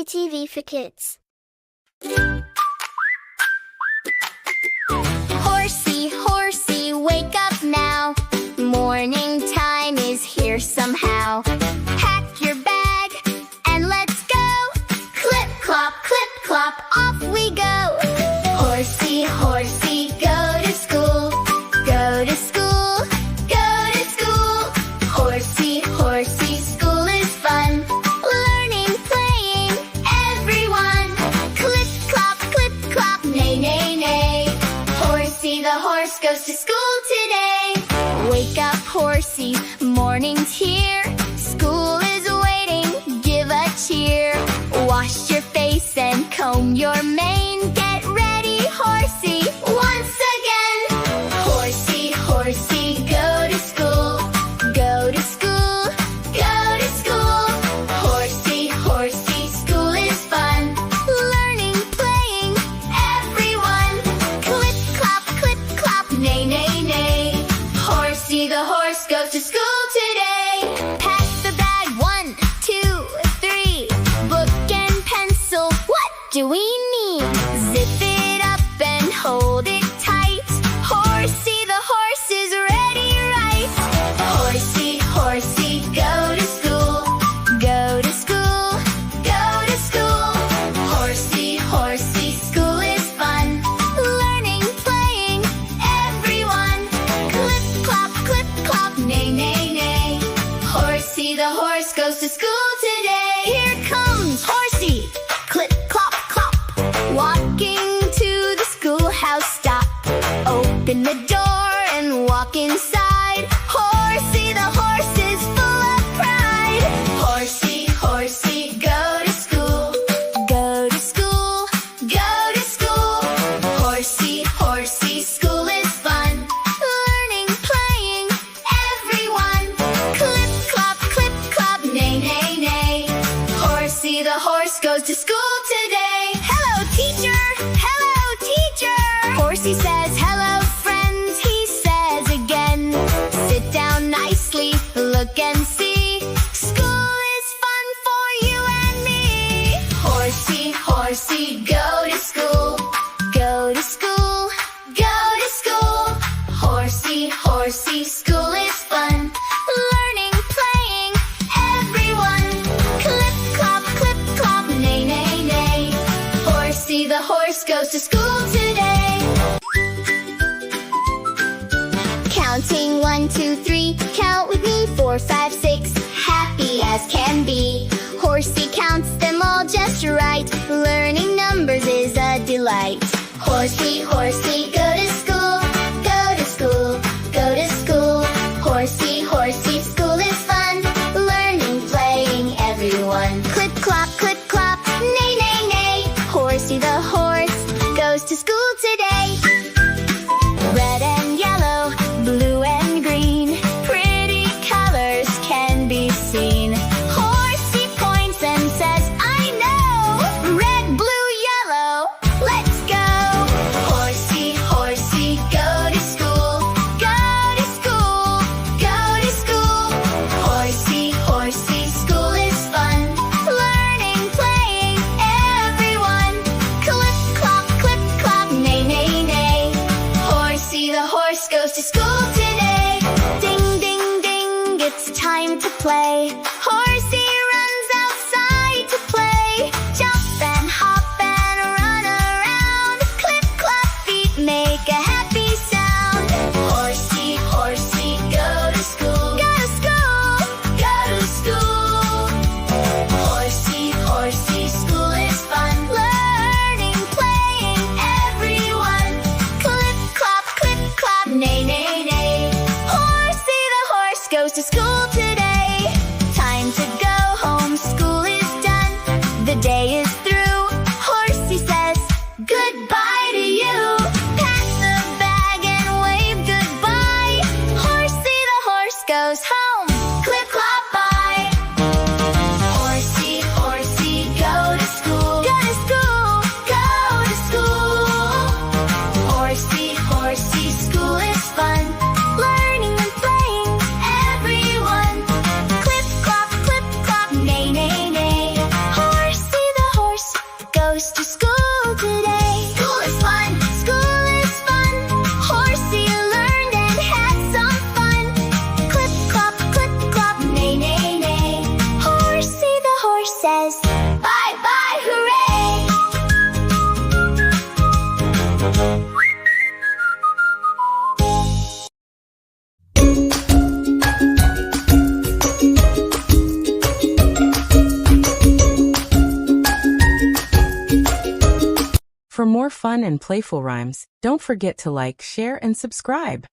TV for kids. Horsey, horsey, wake up now. Morning time is here somehow. Pack your bag and let's go. Clip, clop, off we go. Horsey, horsey, go to school. Go to school, go to school. Horsey, horsey, school is fun. Learning, playing, everyone. Clip-clop, neigh-neigh-neigh. Horsey the horse goes to school today. Wake up, horsey, morning's here. School is waiting, give a cheer. Wash your face and comb your mane. Get ready, horsey, once again. Horsey, horsey, go to school. Go to school, go to school. Horsey, horsey, school is fun. Learning, playing, everyone. Clip-clop, neigh-neigh-neigh. Horsey the horse goes to school today. Pack the bag, 1, 2, 3. Book and pencil, what do we need? Zip it up and hold it tight. Horsey the horse is ready, right? Horsey, horsey, go to school. Go to school, go to school. Horsey, horsey, school is fun. Learning, playing, everyone. Clip-clop, neigh-neigh-neigh. Horsey the horse goes to school today. Here comes Horsey, clip-clop, clop. Walking to the schoolhouse stop. Open the door and walk inside. Horsey the horse is full of pride. Horsey, horsey, go to school. Go to school, go to school. Horsey, horsey, school is fun. Learning, playing, everyone. Clip-clop, neigh-neigh-neigh. Horsey the horse goes to school today. Hello, teacher! Hello, teacher! Horsey says, hello, friends, he says again. Sit down nicely, look and see. School is fun for you and me. Horsey, horsey, go to school. Go to school, go to school. Horsey, horsey, school is fun. Learning, playing, everyone. Clip-clop, neigh-neigh-neigh. Horsey the horse goes to school today. Counting 1, 2, 3, count with me. 4, 5, 6, happy as can be. Horsey counts them all just right. Learning numbers is a delight. Horsey, horsey, go to school. Go to school, go to school. Horsey, horsey, school is fun. Learning, playing, everyone. Clip-clop, neigh-neigh-neigh. Horsey the horse goes to school today. Red and yellow, blue and green, pretty colors can be seen. Horsey points and says, I know. Red, blue, yellow, let's go. Horsey, horsey, go to school. Go to school, go to school. Horsey, horsey, school is fun. Learning, playing, everyone. Clip-clop, neigh-neigh-neigh. Horsey the horse goes to school today. Ding, ding, ding, it's time to play. Horsey runs outside to play. Jump and hop and run around. Clip-clop feet make a happy sound. Horsey, horsey, go to school. Go to school, go to school. Horsey, horsey, school is fun. Learning, playing, everyone. Clip-clop, neigh-neigh-neigh. Horsey the horse goes to school today. Time to go home, school is done. The day is through. Horsey says, goodbye to you. Pack the bag and wave goodbye. Horsey the horse goes home. Clip-clop, bye. Horsey, horsey, go to school. Go to school, go to school. Horsey, horsey, school is fun. Learning and playing, everyone. fun and playful rhymes, don't forget to like, share, and subscribe.